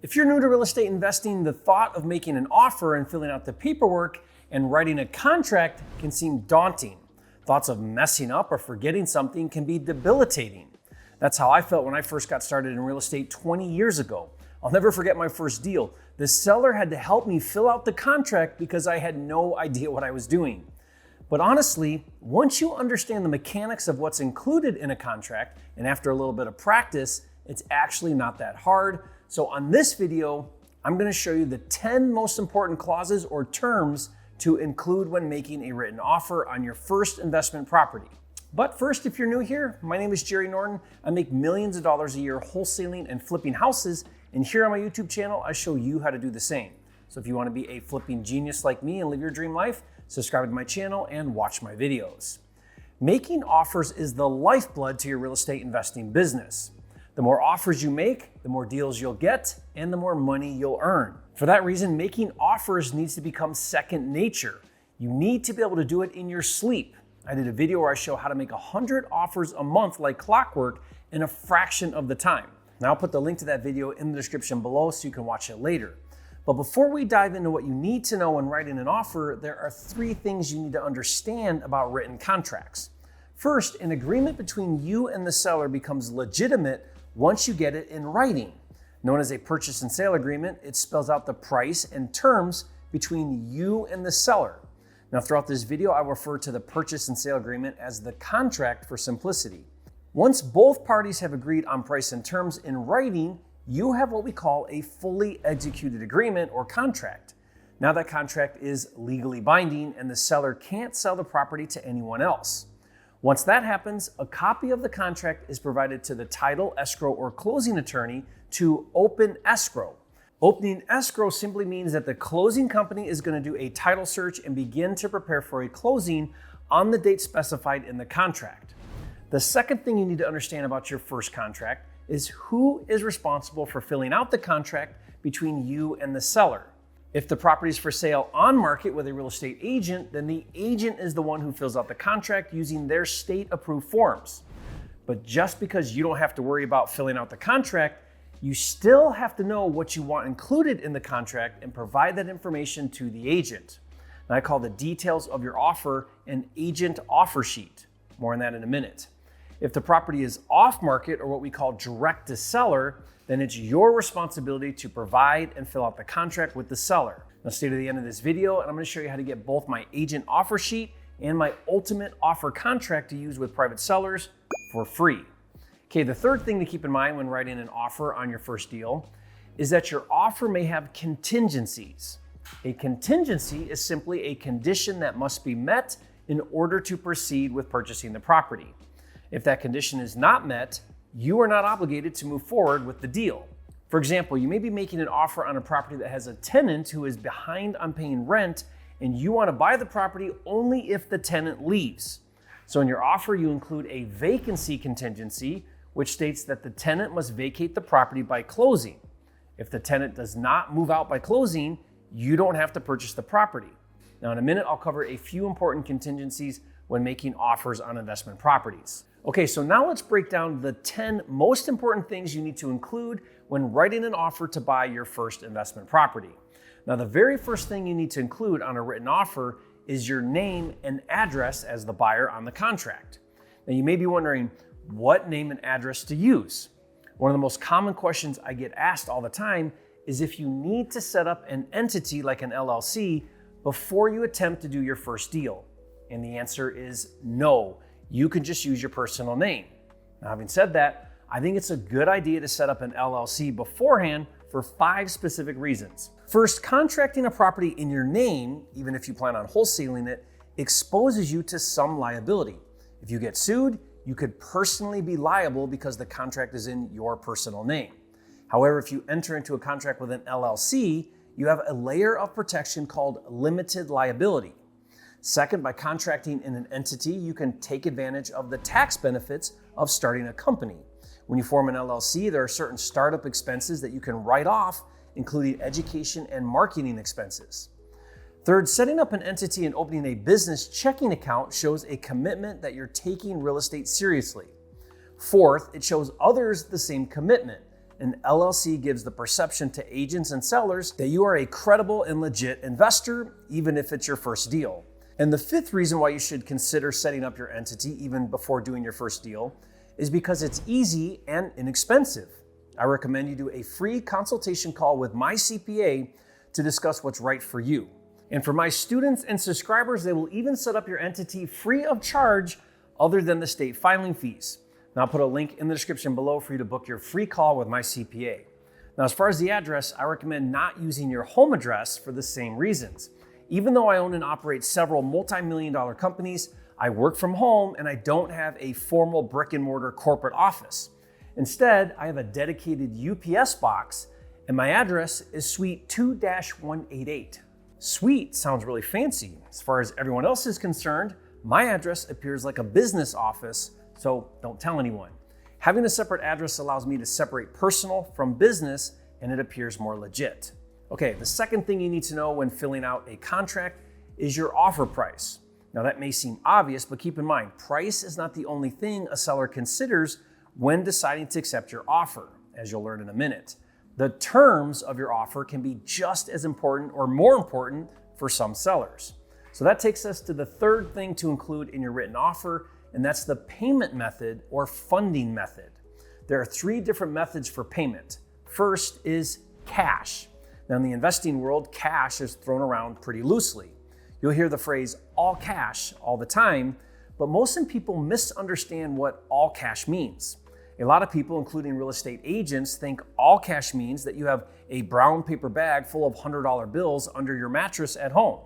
If you're new to real estate investing, the thought of making an offer and filling out the paperwork and writing a contract can seem daunting. Thoughts of messing up or forgetting something can be debilitating. That's how I felt when I first got started in real estate 20 years ago. I'll never forget my first deal. The seller had to help me fill out the contract because I had no idea what I was doing. But honestly, once you understand the mechanics of what's included in a contract, and after a little bit of practice, it's actually not that hard. So on this video, I'm going to show you the 10 most important clauses or terms to include when making a written offer on your first investment property. But first, if you're new here, my name is Jerry Norton. I make millions of dollars a year wholesaling and flipping houses. And here on my YouTube channel, I show you how to do the same. So if you want to be a flipping genius like me and live your dream life, subscribe to my channel and watch my videos. Making offers is the lifeblood to your real estate investing business. The more offers you make, the more deals you'll get, and the more money you'll earn. For that reason, making offers needs to become second nature. You need to be able to do it in your sleep. I did a video where I show how to make 100 offers a month like clockwork in a fraction of the time. Now I'll put the link to that video in the description below so you can watch it later. But before we dive into what you need to know when writing an offer, there are 3 things you need to understand about written contracts. First, an agreement between you and the seller becomes legitimate once you get it in writing. Known as a purchase and sale agreement, it spells out the price and terms between you and the seller. Now, throughout this video, I will refer to the purchase and sale agreement as the contract for simplicity. Once both parties have agreed on price and terms in writing, you have what we call a fully executed agreement or contract. Now that contract is legally binding and the seller can't sell the property to anyone else. Once that happens, a copy of the contract is provided to the title, escrow, or closing attorney to open escrow. Opening escrow simply means that the closing company is going to do a title search and begin to prepare for a closing on the date specified in the contract. The second thing you need to understand about your first contract is who is responsible for filling out the contract between you and the seller. If the property is for sale on market with a real estate agent, then the agent is the one who fills out the contract using their state-approved forms. But just because you don't have to worry about filling out the contract, you still have to know what you want included in the contract and provide that information to the agent. And I call the details of your offer an agent offer sheet. More on that in a minute. If the property is off market or what we call direct to seller, then it's your responsibility to provide and fill out the contract with the seller. Now stay to the end of this video and I'm going to show you how to get both my agent offer sheet and my ultimate offer contract to use with private sellers for free. Okay, the third thing to keep in mind when writing an offer on your first deal is that your offer may have contingencies. A contingency is simply a condition that must be met in order to proceed with purchasing the property. If that condition is not met, you are not obligated to move forward with the deal. For example, you may be making an offer on a property that has a tenant who is behind on paying rent, and you want to buy the property only if the tenant leaves. So in your offer, you include a vacancy contingency, which states that the tenant must vacate the property by closing. If the tenant does not move out by closing, you don't have to purchase the property. Now in a minute, I'll cover a few important contingencies when making offers on investment properties. Okay, so now let's break down the 10 most important things you need to include when writing an offer to buy your first investment property. Now, the very first thing you need to include on a written offer is your name and address as the buyer on the contract. Now, you may be wondering what name and address to use. One of the most common questions I get asked all the time is if you need to set up an entity like an LLC before you attempt to do your first deal. And the answer is no. You can just use your personal name. Now, having said that, I think it's a good idea to set up an LLC beforehand for 5 specific reasons. First, contracting a property in your name, even if you plan on wholesaling it, exposes you to some liability. If you get sued, you could personally be liable because the contract is in your personal name. However, if you enter into a contract with an LLC, you have a layer of protection called limited liability. Second, by contracting in an entity, you can take advantage of the tax benefits of starting a company. When you form an LLC, there are certain startup expenses that you can write off, including education and marketing expenses. Third, setting up an entity and opening a business checking account shows a commitment that you're taking real estate seriously. Fourth, it shows others the same commitment. An LLC gives the perception to agents and sellers that you are a credible and legit investor, even if it's your first deal. And the fifth reason why you should consider setting up your entity even before doing your first deal is because it's easy and inexpensive. I recommend you do a free consultation call with my CPA to discuss what's right for you. And for my students and subscribers, they will even set up your entity free of charge other than the state filing fees. Now, I'll put a link in the description below for you to book your free call with my CPA. Now, as far as the address, I recommend not using your home address for the same reasons. Even though I own and operate several multi-million-dollar companies, I work from home and I don't have a formal brick and mortar corporate office. Instead, I have a dedicated UPS box and my address is Suite 2-188. Suite sounds really fancy. As far as everyone else is concerned, my address appears like a business office, so don't tell anyone. Having a separate address allows me to separate personal from business and it appears more legit. Okay, the second thing you need to know when filling out a contract is your offer price. Now that may seem obvious, but keep in mind, price is not the only thing a seller considers when deciding to accept your offer, as you'll learn in a minute. The terms of your offer can be just as important or more important for some sellers. So that takes us to the third thing to include in your written offer, and that's the payment method or funding method. There are three different methods for payment. First is cash. Now in the investing world, cash is thrown around pretty loosely. You'll hear the phrase all cash all the time, but most people misunderstand what all cash means. A lot of people, including real estate agents, think all cash means that you have a brown paper bag full of $100 bills under your mattress at home.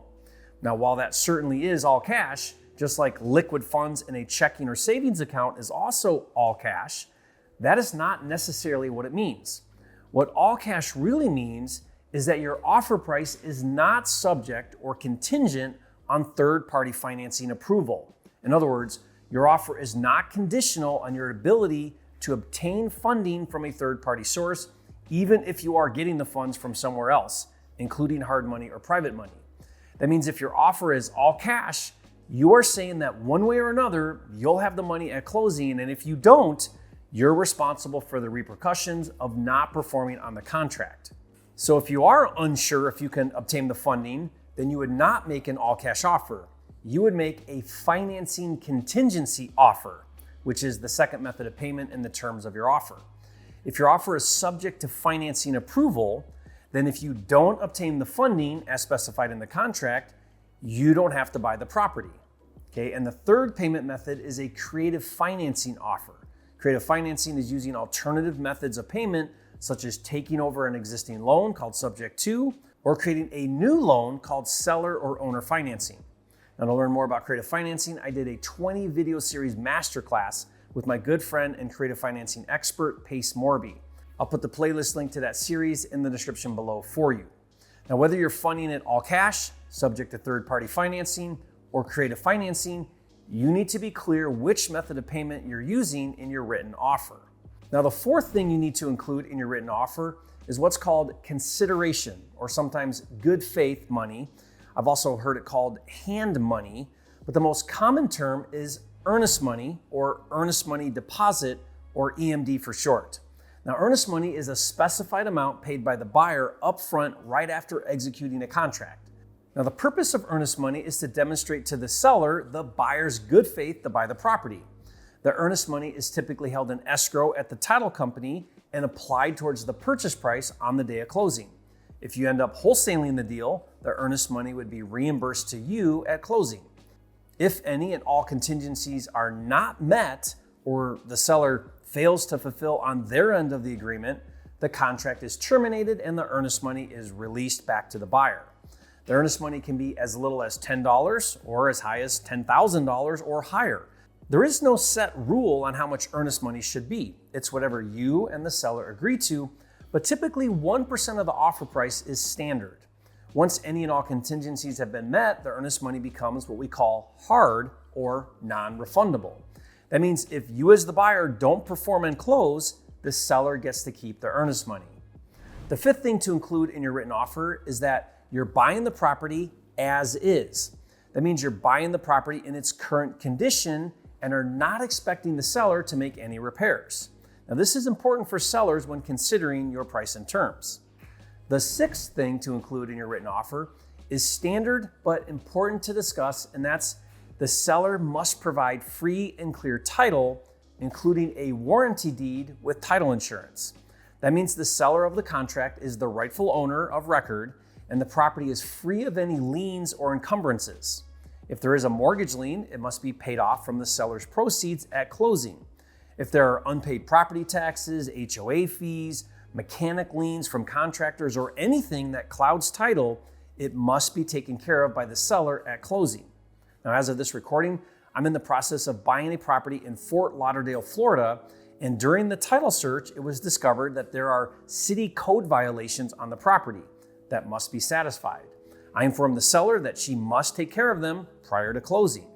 Now, while that certainly is all cash, just like liquid funds in a checking or savings account is also all cash, that is not necessarily what it means. What all cash really means is that your offer price is not subject or contingent on third-party financing approval. In other words, your offer is not conditional on your ability to obtain funding from a third-party source, even if you are getting the funds from somewhere else, including hard money or private money. That means if your offer is all cash, you are saying that one way or another, you'll have the money at closing, and if you don't, you're responsible for the repercussions of not performing on the contract. So if you are unsure if you can obtain the funding, then you would not make an all-cash offer. You would make a financing contingency offer, which is the second method of payment in the terms of your offer. If your offer is subject to financing approval, then if you don't obtain the funding as specified in the contract, you don't have to buy the property. Okay, and the third payment method is a creative financing offer. Creative financing is using alternative methods of payment, such as taking over an existing loan called subject to, or creating a new loan called seller or owner financing. Now, to learn more about creative financing, I did a 20 video series masterclass with my good friend and creative financing expert, Pace Morby. I'll put the playlist link to that series in the description below for you. Now, whether you're funding it all cash, subject to third-party financing, or creative financing, you need to be clear which method of payment you're using in your written offer. Now, the fourth thing you need to include in your written offer is what's called consideration, or sometimes good faith money. I've also heard it called hand money, but the most common term is earnest money or earnest money deposit, or EMD for short. Now, earnest money is a specified amount paid by the buyer upfront right after executing a contract. Now, the purpose of earnest money is to demonstrate to the seller the buyer's good faith to buy the property. The earnest money is typically held in escrow at the title company and applied towards the purchase price on the day of closing. If you end up wholesaling the deal, the earnest money would be reimbursed to you at closing. If any and all contingencies are not met, or the seller fails to fulfill on their end of the agreement, the contract is terminated and the earnest money is released back to the buyer. The earnest money can be as little as $10 or as high as $10,000 or higher. There is no set rule on how much earnest money should be. It's whatever you and the seller agree to, but typically 1% of the offer price is standard. Once any and all contingencies have been met, the earnest money becomes what we call hard or non-refundable. That means if you as the buyer don't perform and close, the seller gets to keep the earnest money. The fifth thing to include in your written offer is that you're buying the property as is. That means you're buying the property in its current condition and are not expecting the seller to make any repairs. Now, this is important for sellers when considering your price and terms. The sixth thing to include in your written offer is standard but important to discuss, and that's the seller must provide free and clear title, including a warranty deed with title insurance. That means the seller of the contract is the rightful owner of record and the property is free of any liens or encumbrances. If there is a mortgage lien, it must be paid off from the seller's proceeds at closing. If there are unpaid property taxes, HOA fees, mechanic liens from contractors, or anything that clouds title, it must be taken care of by the seller at closing. Now, as of this recording, I'm in the process of buying a property in Fort Lauderdale, Florida, and during the title search, it was discovered that there are city code violations on the property that must be satisfied. I informed the seller that she must take care of them prior to closing.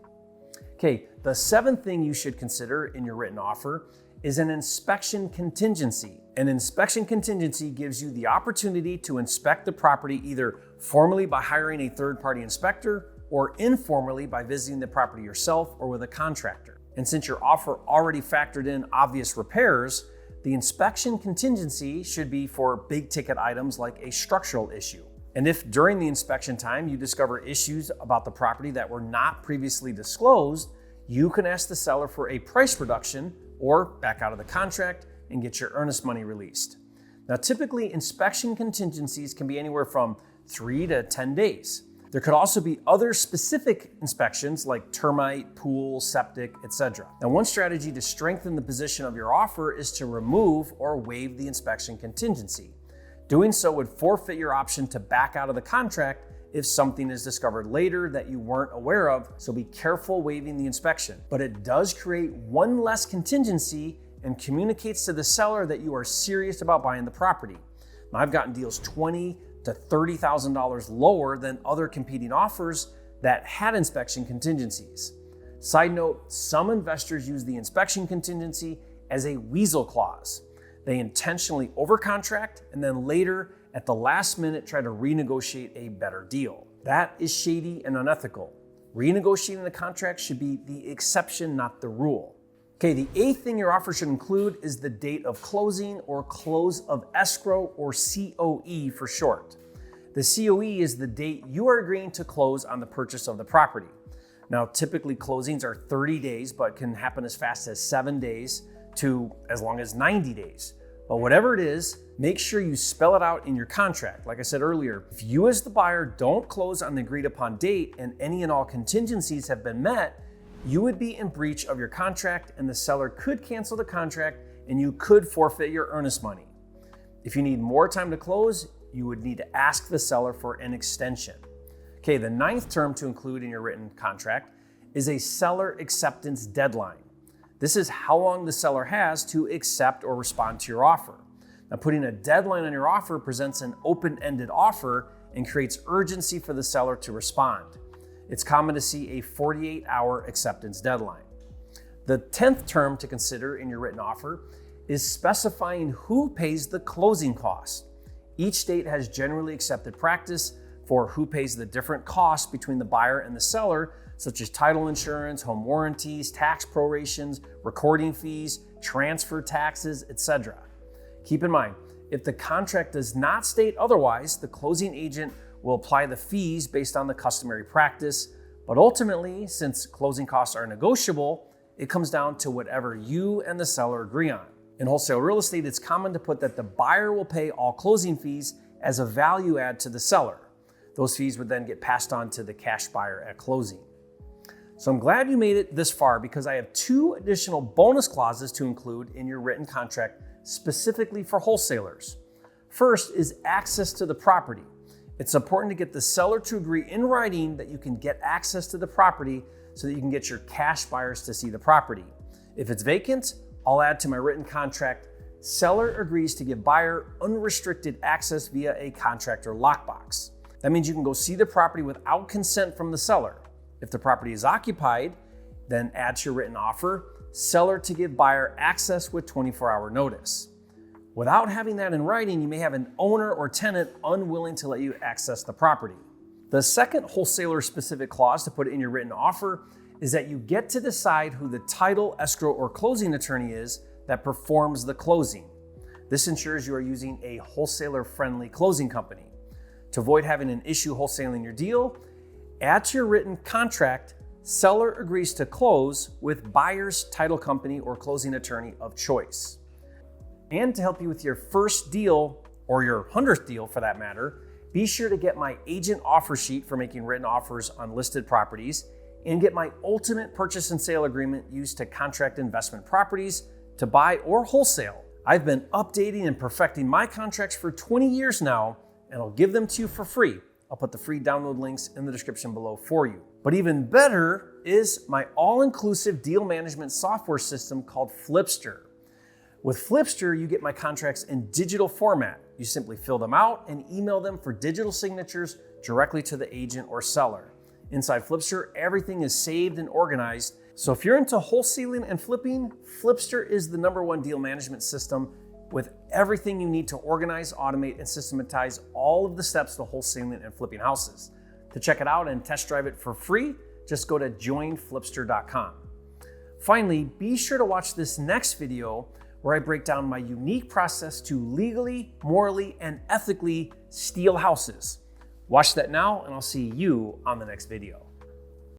Okay, the seventh thing you should consider in your written offer is an inspection contingency. An inspection contingency gives you the opportunity to inspect the property either formally by hiring a third-party inspector or informally by visiting the property yourself or with a contractor. And since your offer already factored in obvious repairs, the inspection contingency should be for big ticket items like a structural issue. And if during the inspection time you discover issues about the property that were not previously disclosed, you can ask the seller for a price reduction or back out of the contract and get your earnest money released. Now, typically inspection contingencies can be anywhere from 3 to 10 days. There could also be other specific inspections like termite, pool, septic, etc. Now, one strategy to strengthen the position of your offer is to remove or waive the inspection contingency. Doing so would forfeit your option to back out of the contract if something is discovered later that you weren't aware of, so be careful waiving the inspection. But it does create one less contingency and communicates to the seller that you are serious about buying the property. Now, I've gotten deals $20,000 to $30,000 lower than other competing offers that had inspection contingencies. Side note, some investors use the inspection contingency as a weasel clause. They intentionally overcontract and then later at the last minute try to renegotiate a better deal. That is shady and unethical. Renegotiating the contract should be the exception, not the rule. Okay, the eighth thing your offer should include is the date of closing or close of escrow, or COE for short. The COE is the date you are agreeing to close on the purchase of the property. Now, typically closings are 30 days, but can happen as fast as 7 days to as long as 90 days. But whatever it is, make sure you spell it out in your contract. Like I said earlier, if you as the buyer don't close on the agreed upon date and any and all contingencies have been met, you would be in breach of your contract and the seller could cancel the contract and you could forfeit your earnest money. If you need more time to close, you would need to ask the seller for an extension. Okay, the ninth term to include in your written contract is a seller acceptance deadline. This is how long the seller has to accept or respond to your offer. Now, putting a deadline on your offer presents an open-ended offer and creates urgency for the seller to respond. It's common to see a 48-hour acceptance deadline. The 10th term to consider in your written offer is specifying who pays the closing costs. Each state has generally accepted practice for who pays the different costs between the buyer and the seller, such as title insurance, home warranties, tax prorations, recording fees, transfer taxes, etc. Keep in mind, if the contract does not state otherwise, the closing agent will apply the fees based on the customary practice, but ultimately, since closing costs are negotiable, it comes down to whatever you and the seller agree on. In wholesale real estate, it's common to put that the buyer will pay all closing fees as a value add to the seller. Those fees would then get passed on to the cash buyer at closing. So I'm glad you made it this far because I have 2 additional bonus clauses to include in your written contract specifically for wholesalers. First is access to the property. It's important to get the seller to agree in writing that you can get access to the property so that you can get your cash buyers to see the property. If it's vacant, I'll add to my written contract, seller agrees to give buyer unrestricted access via a contractor lockbox. That means you can go see the property without consent from the seller. If the property is occupied, then add to your written offer, seller to give buyer access with 24-hour notice. Without having that in writing, you may have an owner or tenant unwilling to let you access the property. The second wholesaler-specific clause to put in your written offer is that you get to decide who the title, escrow, or closing attorney is that performs the closing. This ensures you are using a wholesaler-friendly closing company. To avoid having an issue wholesaling your deal, add to your written contract, seller agrees to close with buyer's title company or closing attorney of choice. And to help you with your first deal, or your 100th deal for that matter, be sure to get my agent offer sheet for making written offers on listed properties, and get my ultimate purchase and sale agreement used to contract investment properties to buy or wholesale. I've been updating and perfecting my contracts for 20 years now, and I'll give them to you for free. I'll put the free download links in the description below for you. But even better is my all-inclusive deal management software system called Flipster. With Flipster, you get my contracts in digital format. You simply fill them out and email them for digital signatures directly to the agent or seller. Inside Flipster, everything is saved and organized. So if you're into wholesaling and flipping, Flipster is the #1 deal management system with everything you need to organize, automate, and systematize all of the steps to wholesaling and flipping houses. To check it out and test drive it for free, just go to joinflipster.com. Finally, be sure to watch this next video where I break down my unique process to legally, morally, and ethically steal houses. Watch that now, and I'll see you on the next video.